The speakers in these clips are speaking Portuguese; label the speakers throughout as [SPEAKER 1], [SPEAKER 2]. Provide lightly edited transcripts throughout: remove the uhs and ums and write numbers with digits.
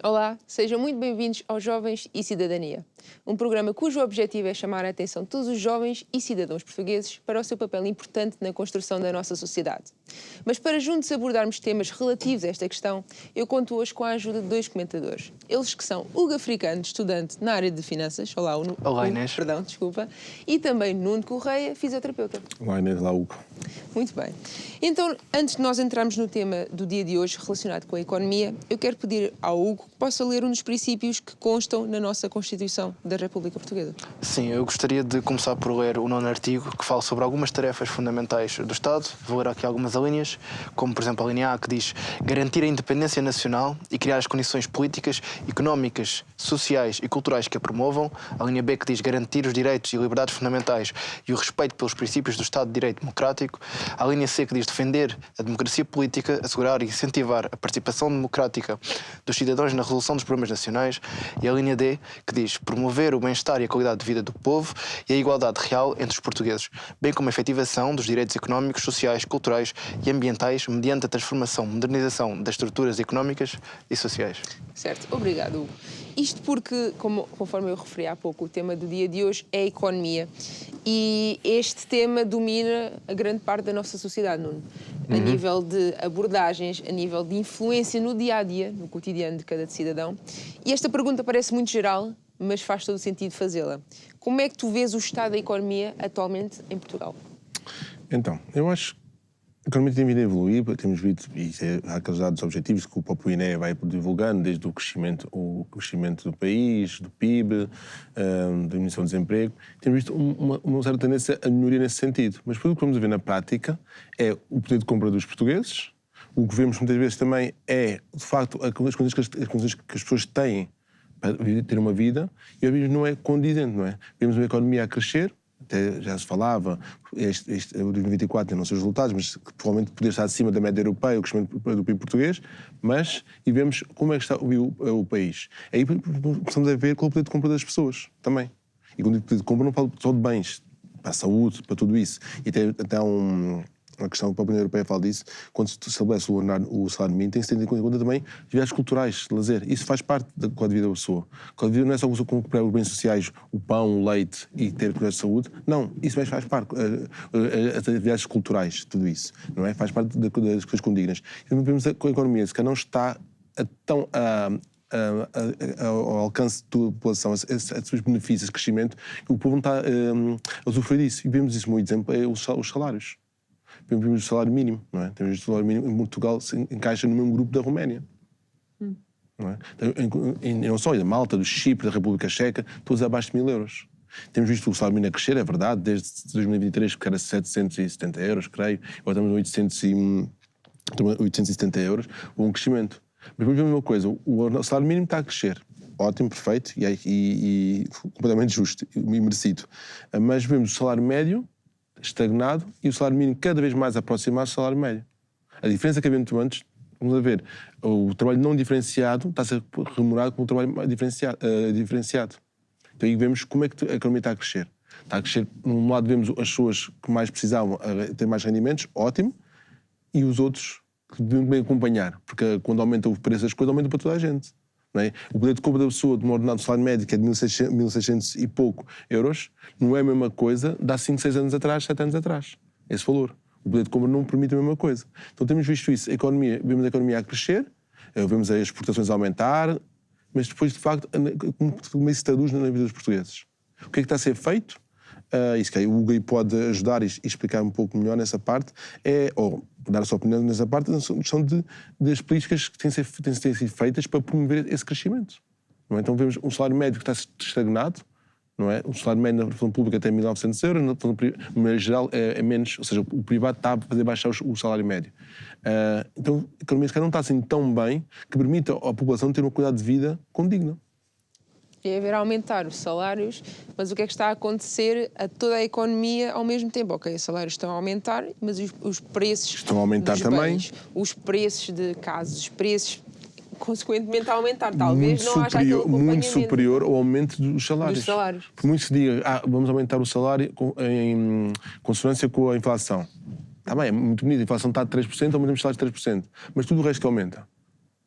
[SPEAKER 1] Olá, sejam muito bem-vindos aos Jovens e Cidadania, um programa cujo objetivo é chamar a atenção de todos os jovens e cidadãos portugueses para o seu papel importante na construção da nossa sociedade. Mas para juntos abordarmos temas relativos a esta questão, eu conto hoje com a ajuda de dois comentadores. Eles que são Hugo Africano, estudante na área de finanças. Olá, Hugo.
[SPEAKER 2] Olá, Inês.
[SPEAKER 1] Perdão, desculpa. E também Nuno Correia, fisioterapeuta.
[SPEAKER 3] Olá, Inês. Olá, Hugo.
[SPEAKER 1] Muito bem. Então, antes de nós entrarmos no tema do dia de hoje relacionado com a economia, eu quero pedir ao Hugo que possa ler um dos princípios que constam na nossa Constituição da República Portuguesa.
[SPEAKER 2] Sim, eu gostaria de começar por ler o 9º artigo, que fala sobre algumas tarefas fundamentais do Estado. Vou ler aqui algumas alíneas, como por exemplo a linha A, que diz garantir a independência nacional e criar as condições políticas, económicas, sociais e culturais que a promovam. A linha B, que diz garantir os direitos e liberdades fundamentais e o respeito pelos princípios do Estado de Direito Democrático. A linha C, que diz defender a democracia política, assegurar e incentivar a participação democrática dos cidadãos na resolução dos problemas nacionais. E a linha D, que diz promover o bem-estar e a qualidade de vida do povo e a igualdade real entre os portugueses, bem como a efetivação dos direitos económicos, sociais, culturais e ambientais mediante a transformação, modernização das estruturas económicas e sociais.
[SPEAKER 1] Certo, obrigado, Hugo. Isto porque, conforme eu referi há pouco, o tema do dia de hoje é a economia. E este tema domina a grande parte da nossa sociedade, Nuno. A nível de abordagens, a nível de influência no dia-a-dia, no cotidiano de cada cidadão. E esta pergunta parece muito geral, mas faz todo o sentido fazê-la. Como é que tu vês o estado da economia atualmente em Portugal?
[SPEAKER 3] Então, eu acho que a economia tem vindo a evoluir, temos visto, e há aqueles dados objetivos que o próprio INE vai divulgando, desde o crescimento do país, do PIB, da diminuição do desemprego. Temos visto uma certa tendência a melhoria nesse sentido. Mas tudo o que vamos ver na prática é o poder de compra dos portugueses. O que vemos muitas vezes também é, de facto, as condições que as pessoas têm para ter uma vida, e às vezes não é condizente, não é? Vemos uma economia a crescer, até já se falava, o 2024 não sei os resultados, mas que provavelmente poderia estar acima da média europeia, o crescimento do PIB português, e vemos como é que está o país. Aí começamos a ver qual é o poder de compra das pessoas também. E quando digo poder de compra não falo só de bens, para a saúde, para tudo isso. E até há uma questão que a União Europeia fala disso, quando se estabelece o salário mínimo, tem-se ter em conta também atividades culturais, de lazer. Isso faz parte da qualidade de vida da pessoa. A qualidade de vida não é só comprar os bens sociais, o pão, o leite e ter cuidados de saúde. Não, isso mais faz parte. As atividades culturais, tudo isso. Não é? Faz parte das coisas condignas. E vemos que a economia, se calhar, não está ao alcance da população, esses benefícios, esse crescimento, o povo não está a usufruir disso. E vemos isso, um exemplo, é os salários. Vemos o salário mínimo, não é? Temos o salário mínimo em Portugal se encaixa no mesmo grupo da Roménia. Não é? E não só, a Malta, do Chipre, da República Checa, todos abaixo de 1000 euros. Temos visto o salário mínimo a crescer, é verdade, desde 2023, que era 770 euros, creio, agora estamos a 870 euros, houve um crescimento. Mas depois vemos uma coisa, o salário mínimo está a crescer. Ótimo, perfeito, e completamente justo e merecido. Mas vemos o salário médio estagnado e o salário mínimo cada vez mais aproximado do salário médio. A diferença que havia antes, vamos a ver, o trabalho não diferenciado está a ser remunerado como um trabalho diferenciado. Então aí vemos como é que a economia está a crescer. Está a crescer, num lado vemos as pessoas que mais precisavam ter mais rendimentos, ótimo, e os outros que devem bem acompanhar, porque quando aumenta o preço das coisas, aumenta para toda a gente. Não é? O poder de compra da pessoa de um ordenado salário médio, que é de 1.600 e pouco euros, não é a mesma coisa de há 5, 6 anos atrás, 7 anos atrás. Esse valor. O poder de compra não permite a mesma coisa. Então temos visto isso. Vemos a economia a crescer, vemos as exportações a aumentar, mas depois, de facto, como isso se traduz na vida dos portugueses. O que é que está a ser feito? Isso que o Hugo pode ajudar e explicar um pouco melhor nessa parte, ou dar a sua opinião nessa parte, são das políticas que têm sido feitas para promover esse crescimento. Não é? Então vemos um salário médio que está estagnado, não é? O salário médio na função pública tem 1.900 euros, na função privada geral é menos, ou seja, o privado está a fazer baixar o salário médio. Então a economia se calhar não está assim tão bem que permita à população ter uma qualidade de vida condigna.
[SPEAKER 1] É haver aumentar os salários, mas o que é que está a acontecer a toda a economia ao mesmo tempo? Ok, os salários estão a aumentar, mas os preços
[SPEAKER 3] estão a aumentar
[SPEAKER 1] dos
[SPEAKER 3] também.
[SPEAKER 1] Bens, os preços de casas, os preços consequentemente a aumentar. Talvez não haja aquele acompanhamento.
[SPEAKER 3] Muito superior ao aumento dos salários. Por muito se diga, vamos aumentar o salário em consonância com a inflação. Está bem, é muito bonito, a inflação está de 3%, aumentamos os salários de 3%. Mas tudo o resto que aumenta.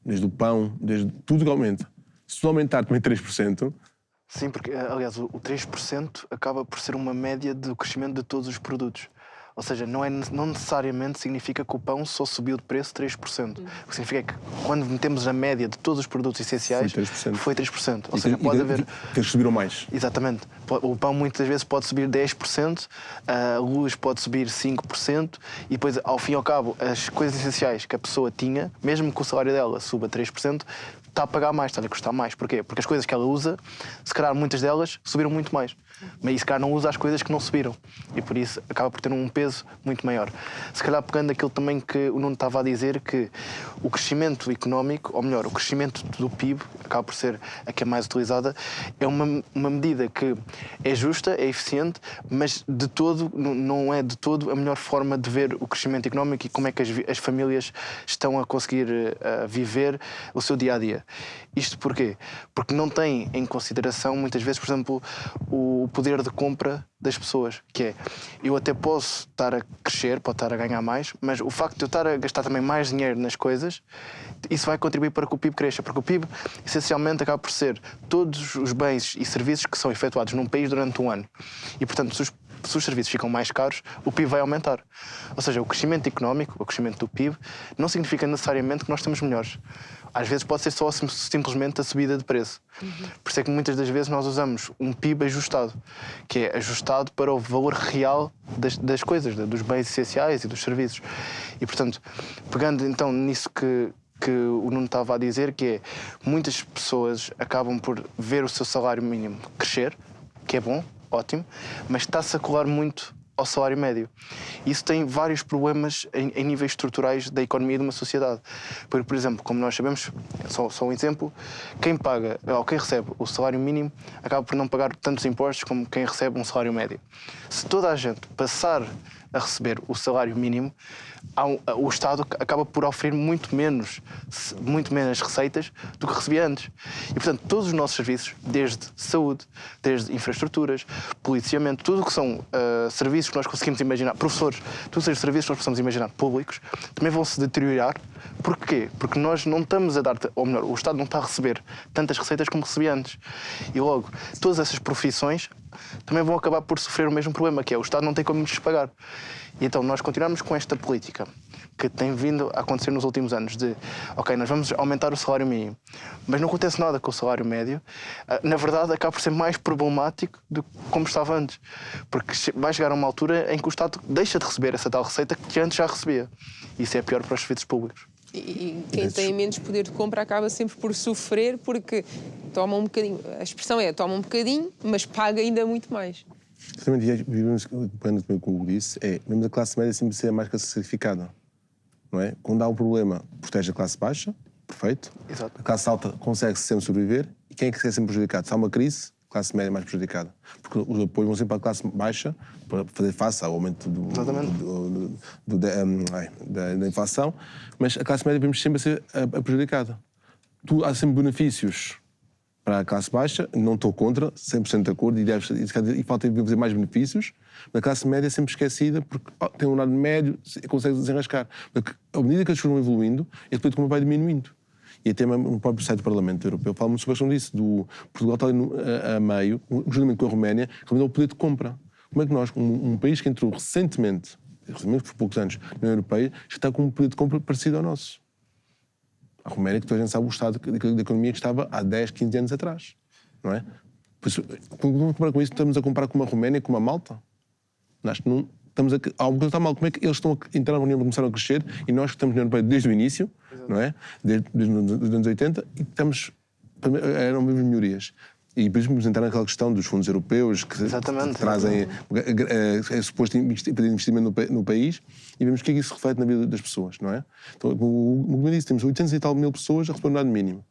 [SPEAKER 3] desde o pão, desde tudo que aumenta. Se tu aumentar também 3%...
[SPEAKER 2] Sim, porque, aliás, o 3% acaba por ser uma média do crescimento de todos os produtos. Ou seja, não necessariamente significa que o pão só subiu de preço 3%. O que significa que quando metemos a média de todos os produtos essenciais, foi 3%. Ou seja, pode haver...
[SPEAKER 3] Que eles subiram mais.
[SPEAKER 2] Exatamente. O pão muitas vezes pode subir 10%, a luz pode subir 5%, e depois, ao fim e ao cabo, as coisas essenciais que a pessoa tinha, mesmo que o salário dela suba 3%, está a pagar mais, está-lhe a custar mais. Porquê? Porque as coisas que ela usa, se calhar muitas delas subiram muito mais. Mas se calhar não usa as coisas que não subiram. E por isso acaba por ter um peso muito maior. Se calhar pegando aquilo também que o Nuno estava a dizer, que o crescimento económico, ou melhor, o crescimento do PIB, acaba por ser a que é mais utilizada, é uma medida que é justa, é eficiente, mas de todo, não é de todo a melhor forma de ver o crescimento económico e como é que as famílias estão a conseguir viver o seu dia-a-dia. Isto porquê? Porque não tem em consideração, muitas vezes, por exemplo, o poder de compra das pessoas, que é, eu até posso estar a crescer, pode estar a ganhar mais, mas o facto de eu estar a gastar também mais dinheiro nas coisas, isso vai contribuir para que o PIB cresça, porque o PIB, essencialmente, acaba por ser todos os bens e serviços que são efetuados num país durante um ano. E, portanto, se os serviços ficam mais caros, o PIB vai aumentar. Ou seja, o crescimento económico, o crescimento do PIB, não significa necessariamente que nós estamos melhores. Às vezes pode ser só simplesmente a subida de preço. Por isso é que muitas das vezes nós usamos um PIB ajustado, que é ajustado para o valor real das coisas, dos bens essenciais e dos serviços. E, portanto, pegando então nisso que o Nuno estava a dizer, que é, muitas pessoas acabam por ver o seu salário mínimo crescer, que é bom, ótimo, mas está-se a colar muito ao salário médio. Isso tem vários problemas em níveis estruturais da economia de uma sociedade. Por exemplo, como nós sabemos, só um exemplo, quem paga, ou quem recebe o salário mínimo acaba por não pagar tantos impostos como quem recebe um salário médio. Se toda a gente passar a receber o salário mínimo, o Estado acaba por oferecer muito menos receitas do que recebia antes. E, portanto, todos os nossos serviços, desde saúde, desde infraestruturas, policiamento, tudo o que são serviços que nós conseguimos imaginar, professores, todos os serviços que nós possamos imaginar públicos, também vão se deteriorar. Porquê? Porque nós não estamos a dar, ou melhor, o Estado não está a receber tantas receitas como recebia antes. E logo, todas essas profissões também vão acabar por sofrer o mesmo problema, que é o Estado não tem como lhes pagar. E então nós continuamos com esta política que tem vindo a acontecer nos últimos anos de, ok, nós vamos aumentar o salário mínimo, mas não acontece nada com o salário médio. Na verdade, acaba por ser mais problemático do que como estava antes, porque vai chegar a uma altura em que o Estado deixa de receber essa tal receita que antes já recebia. Isso é pior para os serviços públicos.
[SPEAKER 1] E quem tem menos poder de compra acaba sempre por sofrer, porque toma um bocadinho, a expressão é, toma um bocadinho, mas paga ainda muito mais.
[SPEAKER 3] Exatamente, vivemos, como o Hugo disse, vemos a classe média sempre ser mais sacrificada, não é? Quando há um problema, protege a classe baixa, perfeito.
[SPEAKER 2] Exato.
[SPEAKER 3] A classe alta consegue sempre sobreviver, e quem é que é sempre prejudicado? Se há uma crise, a classe média é mais prejudicada, porque os apoios vão sempre para a classe baixa para fazer face ao aumento da inflação, mas a classe média vemos sempre a ser prejudicada. Há sempre benefícios para a classe baixa, não estou contra, 100% de acordo, e falta fazer mais benefícios, mas a classe média é sempre esquecida porque tem um lado médio e consegue desenrascar. Porque, à medida que eles foram evoluindo, esse poder de compra vai diminuindo. E até no próprio site do Parlamento Europeu fala muito sobre a questão disso, do Portugal está ali a meio, juntamente com a Roménia, que também dá o poder de compra. Como é que nós, um país que entrou recentemente por poucos anos, na União Europeia, está com um poder de compra parecido ao nosso? A Roménia, que toda a gente sabe o estado da economia que estava há 10, 15 anos atrás, não é? Por isso, quando comparar com isso, estamos a comparar com uma Roménia, com uma Malta? Acho que não estamos a... Algo que está mal. Como é que eles estão a entrar na União e começaram a crescer e nós que estamos na União Europeia desde o início, não é? Desde os anos 80, e estamos... Eram mesmo melhorias. E depois vamos entrar naquela questão dos fundos europeus que trazem suposto investimento no país e vemos o que é que isso reflete na vida das pessoas, não é? Então, como eu disse, temos 800 e tal mil pessoas a receber um ordenado mínimo.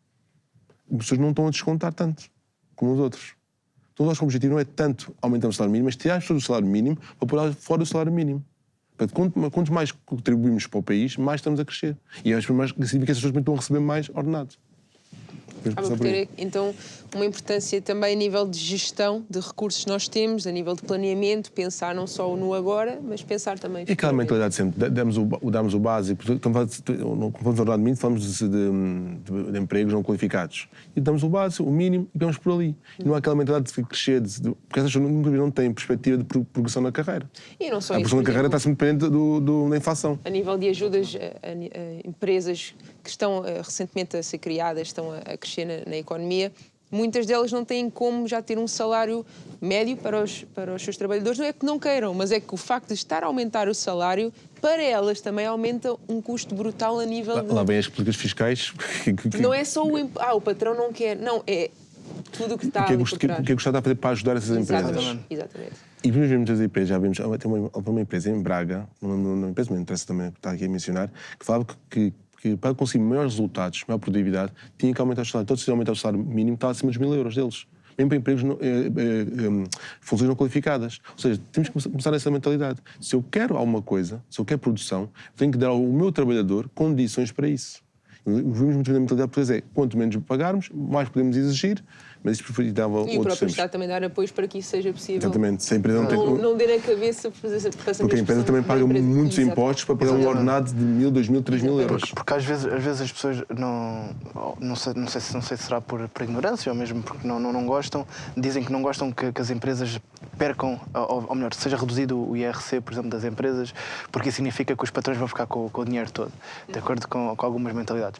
[SPEAKER 3] As pessoas não estão a descontar tanto como os outros. Então o nosso objetivo não é tanto aumentar o salário mínimo, mas tirar as pessoas do salário mínimo para pôr fora do salário mínimo. Quanto mais contribuímos para o país, mais estamos a crescer. E acho que significa que essas pessoas também estão a receber mais ordenado.
[SPEAKER 1] Acaba por ter, então, uma importância também a nível de gestão de recursos que nós temos, a nível de planeamento, pensar não só no agora, mas pensar também...
[SPEAKER 3] E aquela mentalidade sempre, damos o básico, quando falamos de ordenado mínimo, falamos de empregos não qualificados. E damos o básico, o mínimo, e vamos por ali. E não há aquela mentalidade de crescer, porque essas pessoas não têm perspectiva de progressão na carreira.
[SPEAKER 1] E não só
[SPEAKER 3] a progressão na carreira está sempre dependente da inflação.
[SPEAKER 1] A nível de ajudas a empresas que estão recentemente a ser criadas, estão a crescer na economia, muitas delas não têm como já ter um salário médio para os seus trabalhadores. Não é que não queiram, mas é que o facto de estar a aumentar o salário, para elas também aumenta um custo brutal a nível de...
[SPEAKER 3] Lá vem as políticas fiscais...
[SPEAKER 1] Não é só o patrão não quer, não, é tudo o que está ali por trás.
[SPEAKER 3] O que é que o Estado está a fazer para ajudar essas empresas?
[SPEAKER 1] Exatamente.
[SPEAKER 3] E vimos muitas empresas, já vimos, tem uma empresa em Braga, uma empresa, me interessa também estar aqui a mencionar, que falava que para conseguir maiores resultados, maior produtividade, tinha que aumentar o salário. Todos, se aumentar o salário mínimo, está acima dos 1.000 euros deles. Mesmo para empregos, funções não qualificadas. Ou seja, temos que começar essa mentalidade. Se eu quero alguma coisa, se eu quero produção, tenho que dar ao meu trabalhador condições para isso. Vimos muito bem a mentalidade portuguesa, quanto menos pagarmos, mais podemos exigir, mas isso dava outros tempos.
[SPEAKER 1] E o próprio Estado também dar apoios para que isso seja possível.
[SPEAKER 3] Exatamente. Se a empresa não tem...
[SPEAKER 1] Não der a cabeça para fazer essa...
[SPEAKER 3] Porque a empresa também paga muitos impostos para pagar um ordenado de 1.000, 2.000, 3.000 euros.
[SPEAKER 2] Porque às vezes as pessoas não sei se será por ignorância ou mesmo porque não gostam, dizem que não gostam que as empresas percam, ou melhor, seja reduzido o IRC, por exemplo, das empresas, porque isso significa que os patrões vão ficar com o dinheiro todo, de acordo com algumas mentalidades.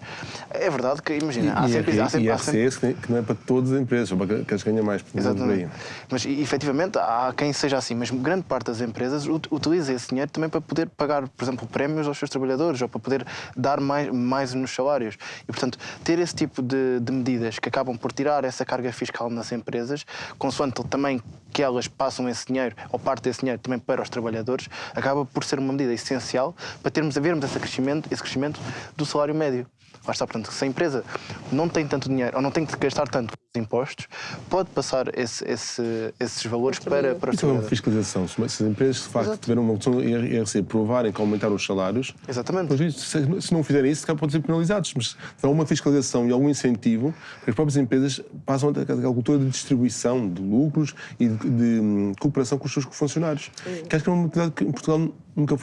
[SPEAKER 2] É verdade que, imagina, há sempre
[SPEAKER 3] IRC que não é para todas as empresas, só para que as ganham mais.
[SPEAKER 2] Exatamente. Mas, efetivamente, há quem seja assim, mas grande parte das empresas utiliza esse dinheiro também para poder pagar, por exemplo, prémios aos seus trabalhadores ou para poder dar mais nos salários. E, portanto, ter esse tipo de medidas que acabam por tirar essa carga fiscal nas empresas, consoante também que elas passam esse dinheiro, ou parte desse dinheiro também para os trabalhadores, acaba por ser uma medida essencial para vermos esse crescimento do salário médio. Lá está, portanto, se a empresa não tem tanto dinheiro ou não tem que gastar tanto com os impostos, pode passar esses valores para os trabalhadores.
[SPEAKER 3] Isso é uma fiscalização. Se as empresas, de facto, tiverem uma opção de IRC, provarem que aumentaram os salários,
[SPEAKER 2] exatamente.
[SPEAKER 3] Se não fizerem isso, podem ser penalizados. Mas se há uma fiscalização e algum incentivo, as próprias empresas passam a cultura de distribuição de lucros e de cooperação com os seus funcionários. Que acho que é uma atividade que em Portugal nunca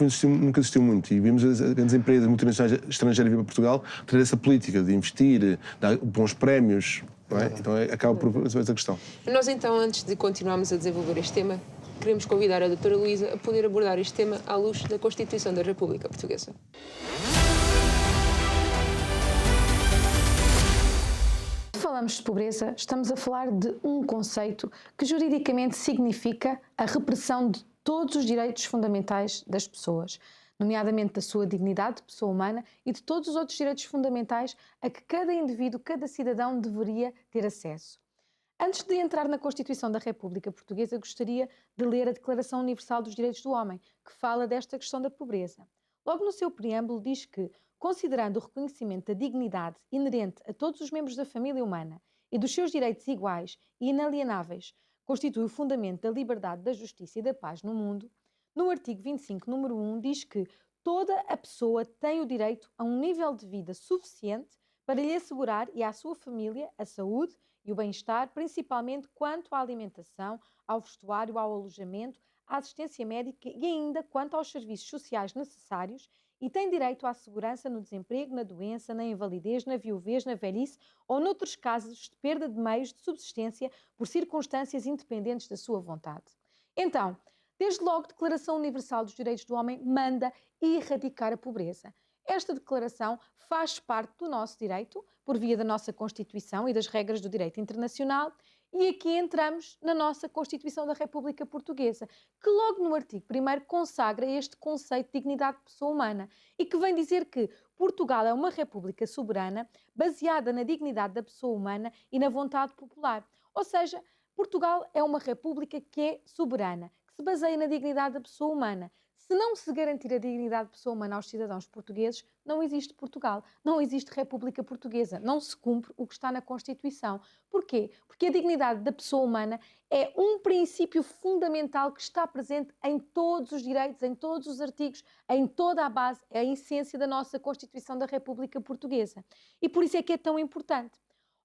[SPEAKER 3] existiu muito. E vimos as grandes empresas multinacionais estrangeiras vir para Portugal ter essa política de investir, dar bons prémios. Não é? Então acaba por essa questão.
[SPEAKER 1] Nós então, antes de continuarmos a desenvolver este tema, queremos convidar a doutora Luísa a poder abordar este tema à luz da Constituição da República Portuguesa.
[SPEAKER 4] Quando falamos de pobreza, estamos a falar de um conceito que juridicamente significa a repressão de todos os direitos fundamentais das pessoas, nomeadamente da sua dignidade de pessoa humana e de todos os outros direitos fundamentais a que cada indivíduo, cada cidadão deveria ter acesso. Antes de entrar na Constituição da República Portuguesa, gostaria de ler a Declaração Universal dos Direitos do Homem, que fala desta questão da pobreza. Logo no seu preâmbulo diz que, considerando o reconhecimento da dignidade inerente a todos os membros da família humana e dos seus direitos iguais e inalienáveis, constitui o fundamento da liberdade, da justiça e da paz no mundo, no artigo 25, número 1, diz que toda a pessoa tem o direito a um nível de vida suficiente para lhe assegurar e à sua família a saúde e o bem-estar, principalmente quanto à alimentação, ao vestuário, ao alojamento, à assistência médica e ainda quanto aos serviços sociais necessários, e tem direito à segurança no desemprego, na doença, na invalidez, na viuvez, na velhice ou noutros casos de perda de meios de subsistência por circunstâncias independentes da sua vontade. Então, desde logo, a Declaração Universal dos Direitos do Homem manda erradicar a pobreza. Esta declaração faz parte do nosso direito, por via da nossa Constituição e das regras do direito internacional, e aqui entramos na nossa Constituição da República Portuguesa, que logo no artigo 1º consagra este conceito de dignidade de pessoa humana e que vem dizer que Portugal é uma república soberana baseada na dignidade da pessoa humana e na vontade popular. Ou seja, Portugal é uma república que é soberana, que se baseia na dignidade da pessoa humana. Se não se garantir a dignidade de pessoa humana aos cidadãos portugueses, não existe Portugal, não existe República Portuguesa, não se cumpre o que está na Constituição. Porquê? Porque a dignidade da pessoa humana é um princípio fundamental que está presente em todos os direitos, em todos os artigos, em toda a base, é a essência da nossa Constituição da República Portuguesa. E por isso é que é tão importante.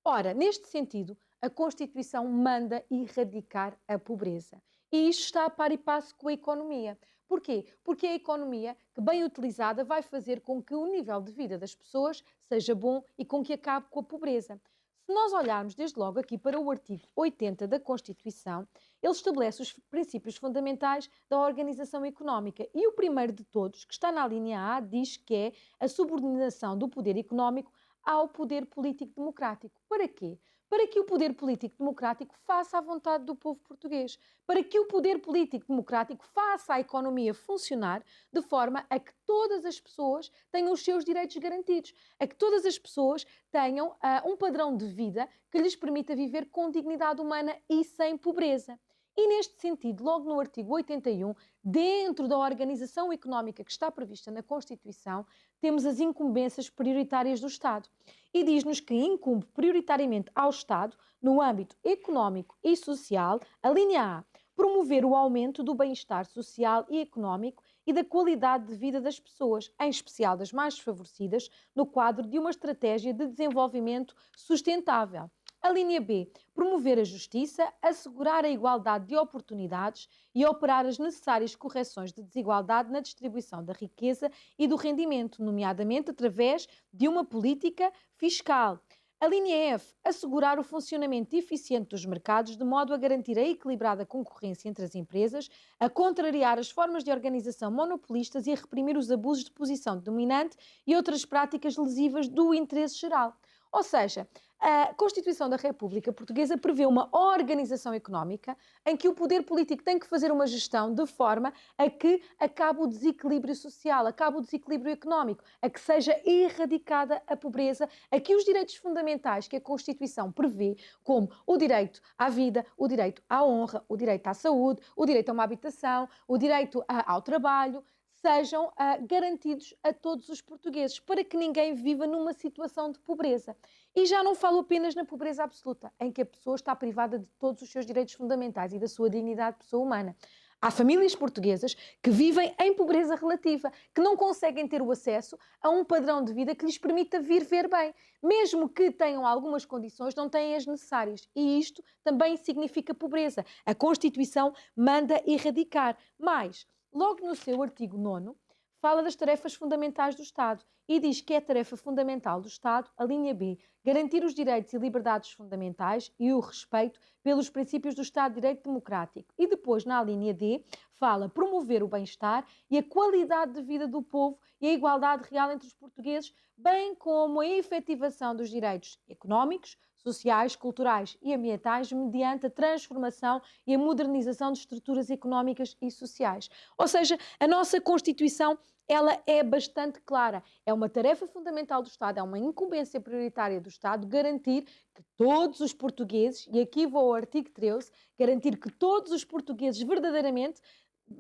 [SPEAKER 4] Ora, neste sentido, a Constituição manda erradicar a pobreza. E isto está a par e passo com a economia. Porquê? Porque a economia, que bem utilizada, vai fazer com que o nível de vida das pessoas seja bom e com que acabe com a pobreza. Se nós olharmos desde logo aqui para o artigo 80 da Constituição, ele estabelece os princípios fundamentais da organização económica. E o primeiro de todos, que está na linha A, diz que é a subordinação do poder económico ao poder político democrático. Para quê? Para que o poder político democrático faça a vontade do povo português, para que o poder político democrático faça a economia funcionar de forma a que todas as pessoas tenham os seus direitos garantidos, a que todas as pessoas tenham um padrão de vida que lhes permita viver com dignidade humana e sem pobreza. E neste sentido, logo no artigo 81, dentro da organização económica que está prevista na Constituição, temos as incumbências prioritárias do Estado. E diz-nos que incumbe prioritariamente ao Estado, no âmbito económico e social, a linha A, promover o aumento do bem-estar social e económico e da qualidade de vida das pessoas, em especial das mais desfavorecidas, no quadro de uma estratégia de desenvolvimento sustentável. A linha B, promover a justiça, assegurar a igualdade de oportunidades e operar as necessárias correções de desigualdade na distribuição da riqueza e do rendimento, nomeadamente através de uma política fiscal. A linha F, assegurar o funcionamento eficiente dos mercados de modo a garantir a equilibrada concorrência entre as empresas, a contrariar as formas de organização monopolistas e a reprimir os abusos de posição dominante e outras práticas lesivas do interesse geral. Ou seja, a Constituição da República Portuguesa prevê uma organização económica em que o poder político tem que fazer uma gestão de forma a que acabe o desequilíbrio social, acabe o desequilíbrio económico, a que seja erradicada a pobreza, a que os direitos fundamentais que a Constituição prevê, como o direito à vida, o direito à honra, o direito à saúde, o direito a uma habitação, o direito ao trabalho, sejam garantidos a todos os portugueses, para que ninguém viva numa situação de pobreza. E já não falo apenas na pobreza absoluta, em que a pessoa está privada de todos os seus direitos fundamentais e da sua dignidade de pessoa humana. Há famílias portuguesas que vivem em pobreza relativa, que não conseguem ter o acesso a um padrão de vida que lhes permita viver bem. Mesmo que tenham algumas condições, não têm as necessárias. E isto também significa pobreza. A Constituição manda erradicar. Mas logo no seu artigo 9º, fala das tarefas fundamentais do Estado e diz que é tarefa fundamental do Estado, a linha B, garantir os direitos e liberdades fundamentais e o respeito pelos princípios do Estado de Direito Democrático. E depois, na linha D, fala promover o bem-estar e a qualidade de vida do povo e a igualdade real entre os portugueses, bem como a efetivação dos direitos económicos, sociais, culturais e ambientais mediante a transformação e a modernização de estruturas económicas e sociais. Ou seja, a nossa Constituição, ela é bastante clara. É uma tarefa fundamental do Estado, é uma incumbência prioritária do Estado garantir que todos os portugueses, e aqui vou ao artigo 13, garantir que todos os portugueses verdadeiramente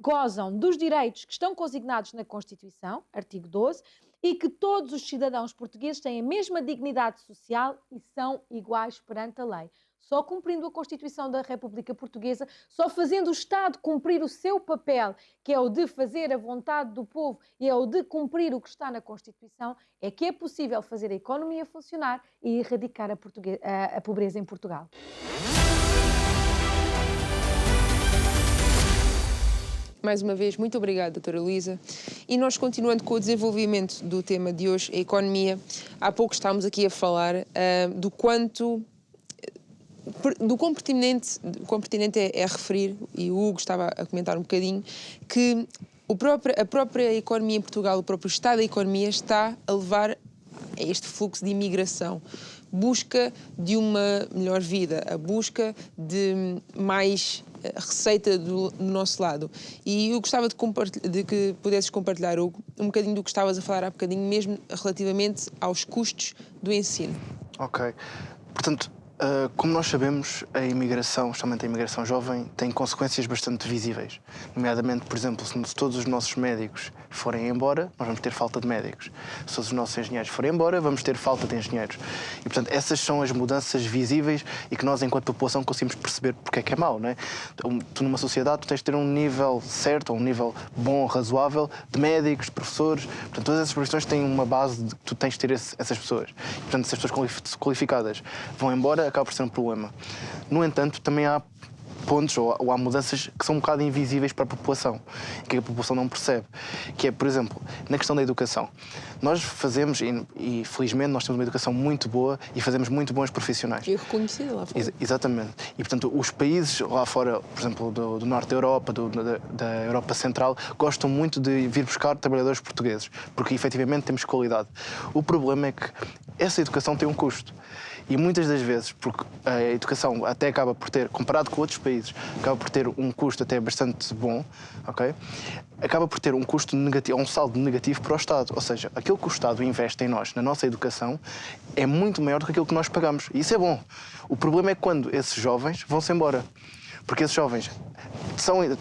[SPEAKER 4] gozam dos direitos que estão consignados na Constituição, artigo 12, e que todos os cidadãos portugueses têm a mesma dignidade social e são iguais perante a lei. Só cumprindo a Constituição da República Portuguesa, só fazendo o Estado cumprir o seu papel, que é o de fazer a vontade do povo e é o de cumprir o que está na Constituição, é que é possível fazer a economia funcionar e erradicar a pobreza em Portugal.
[SPEAKER 1] Mais uma vez, muito obrigada, doutora Luísa. E nós, continuando com o desenvolvimento do tema de hoje, a economia, há pouco estávamos aqui a falar do quão pertinente é referir, e o Hugo estava a comentar um bocadinho, que a própria economia em Portugal, o próprio estado da economia está a levar a este fluxo de imigração. Busca de uma melhor vida, a busca de mais receita do nosso lado. E eu gostava de que pudesses compartilhar, Hugo, um bocadinho do que estavas a falar há bocadinho, mesmo relativamente aos custos do ensino.
[SPEAKER 2] Ok. Portanto, Como nós sabemos, a imigração, especialmente a imigração jovem, tem consequências bastante visíveis. Nomeadamente, por exemplo, se todos os nossos médicos forem embora, nós vamos ter falta de médicos. Se todos os nossos engenheiros forem embora, vamos ter falta de engenheiros. E, portanto, essas são as mudanças visíveis e que nós, enquanto população, conseguimos perceber porque é mal, não é? Tu, numa sociedade, tu tens de ter um nível certo, ou um nível bom, razoável, de médicos, de professores. Portanto, todas essas profissões têm uma base de que tu tens de ter essas pessoas. E, portanto, se as pessoas qualificadas vão embora, acaba por ser um problema. No entanto, também há pontos ou há mudanças que são um bocado invisíveis para a população, que a população não percebe. Que é, por exemplo, na questão da educação. Nós fazemos, e felizmente nós temos uma educação muito boa e fazemos muito bons profissionais.
[SPEAKER 1] E reconhecida lá fora.
[SPEAKER 2] Exatamente. E, portanto, os países lá fora, por exemplo, do norte da Europa, da Europa Central, gostam muito de vir buscar trabalhadores portugueses, porque efetivamente temos qualidade. O problema é que essa educação tem um custo. E muitas das vezes, porque a educação até acaba por ter, comparado com outros países, acaba por ter um custo até bastante bom, ok? Acaba por ter um custo negativo, um saldo negativo para o Estado. Ou seja, aquilo que o Estado investe em nós, na nossa educação, é muito maior do que aquilo que nós pagamos. E isso é bom. O problema é quando esses jovens vão-se embora. Porque esses jovens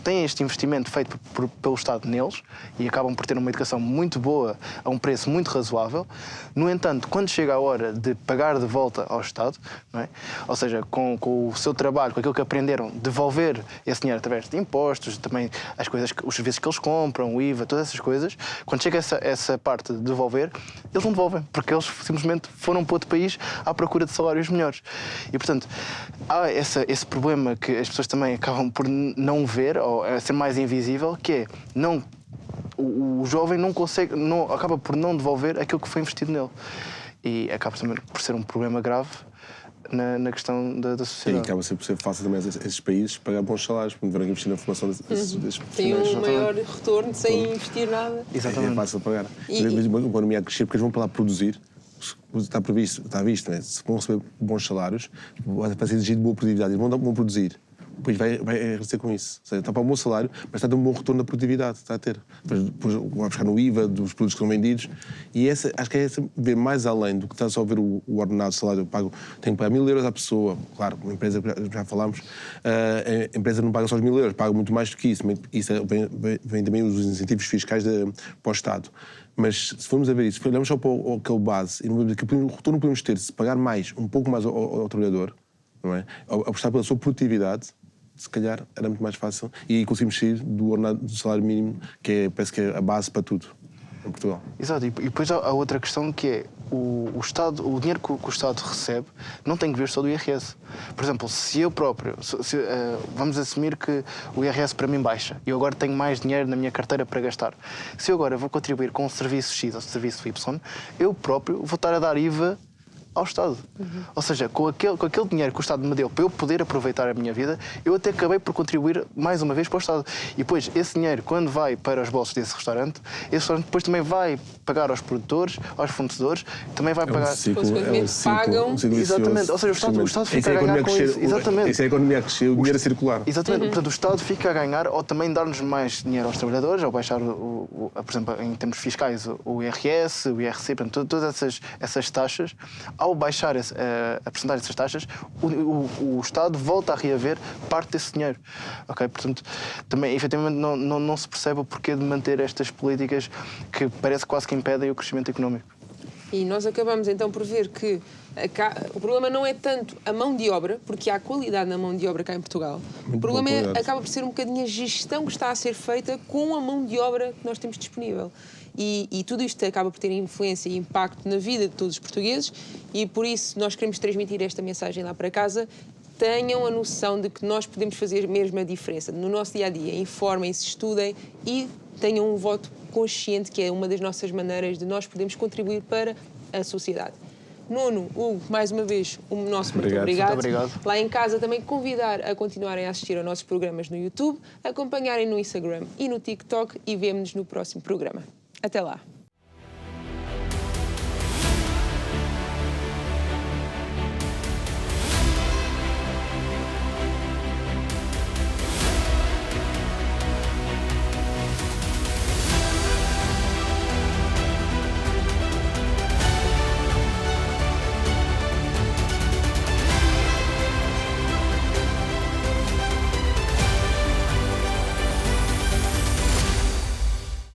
[SPEAKER 2] têm este investimento feito pelo Estado neles e acabam por ter uma educação muito boa a um preço muito razoável. No entanto, quando chega a hora de pagar de volta ao Estado, não é? Ou seja, com o seu trabalho, com aquilo que aprenderam, devolver esse dinheiro através de impostos, também os serviços que eles compram, o IVA, todas essas coisas, quando chega essa parte de devolver, eles não devolvem, porque eles simplesmente foram para outro país à procura de salários melhores. E, portanto, há esse problema que as pessoas também acabam por não ver, ou ser mais invisível, que é o jovem não consegue, acaba por não devolver aquilo que foi investido nele. E acaba também por ser um problema grave na questão da sociedade.
[SPEAKER 3] E acaba sempre por ser fácil também esses países pagar bons salários, porque tiveram que investir na formação desses
[SPEAKER 1] Tem um maior retorno sem investir nada.
[SPEAKER 3] Exatamente. É fácil pagar. Uma economia a crescer, porque eles vão para lá produzir. Está visto, né? Se vão receber bons salários, vai ser exigido boa produtividade, eles vão produzir. Depois vai receber com isso. Ou seja, está para um bom salário, mas está a ter um bom retorno da produtividade. Está a ter. Depois vai buscar no IVA dos produtos que são vendidos. E acho que é ver mais além do que está só a ver o ordenado, o salário eu pago. Tenho que pagar 1.000 euros à pessoa. Claro, uma empresa, já falámos, a empresa não paga só os 1.000 euros, paga muito mais do que isso. Isso vem também os incentivos fiscais para o Estado. Mas se formos a ver isso, se olharmos só para aquele base, e que retorno podemos ter se pagar um pouco mais ao trabalhador, não é? Apostar pela sua produtividade, se calhar era muito mais fácil e conseguimos sair do ordenado do salário mínimo, que parece que é a base para tudo em Portugal.
[SPEAKER 2] Exato, e depois há outra questão que é o Estado, o dinheiro que o Estado recebe não tem que vir só do IRS. Por exemplo, se eu próprio, vamos assumir que o IRS para mim baixa e eu agora tenho mais dinheiro na minha carteira para gastar. Se eu agora vou contribuir com o serviço X ou o serviço Y, eu próprio vou estar a dar IVA ao Estado. Ou seja, com aquele dinheiro que o Estado me deu para eu poder aproveitar a minha vida, eu até acabei por contribuir mais uma vez para o Estado. E depois, esse dinheiro, quando vai para os bolsos desse restaurante, esse restaurante depois também vai pagar aos produtores, aos fornecedores, também vai pagar...
[SPEAKER 1] Consequentemente, pagam...
[SPEAKER 2] Exatamente. Ou seja, o Estado fica a ganhar com isso. Exatamente.
[SPEAKER 3] Essa é a economia a crescer, o dinheiro a circular.
[SPEAKER 2] Exatamente. Portanto, o Estado fica a ganhar ou também dar-nos mais dinheiro aos trabalhadores, ou baixar, por exemplo, em termos fiscais, o IRS, o IRC, portanto, todas essas taxas. Ao baixar a porcentagem dessas taxas, o Estado volta a reaver parte desse dinheiro. Okay? Portanto, também, efetivamente, não se percebe o porquê de manter estas políticas que parece quase que impedem o crescimento económico.
[SPEAKER 1] E nós acabamos então por ver que o problema não é tanto a mão de obra, porque há qualidade na mão de obra cá em Portugal. O problema acaba por ser um bocadinho a gestão que está a ser feita com a mão de obra que nós temos disponível. E tudo isto acaba por ter influência e impacto na vida de todos os portugueses e por isso nós queremos transmitir esta mensagem lá para casa. Tenham a noção de que nós podemos fazer mesmo a diferença no nosso dia-a-dia. Informem-se, estudem e tenham um voto consciente, que é uma das nossas maneiras de nós podermos contribuir para a sociedade. Nuno, Hugo, mais uma vez, o nosso muito obrigado.
[SPEAKER 2] Muito obrigado.
[SPEAKER 1] Lá em casa também convidar a continuarem a assistir aos nossos programas no YouTube, acompanharem no Instagram e no TikTok e vemo-nos no próximo programa. Até lá!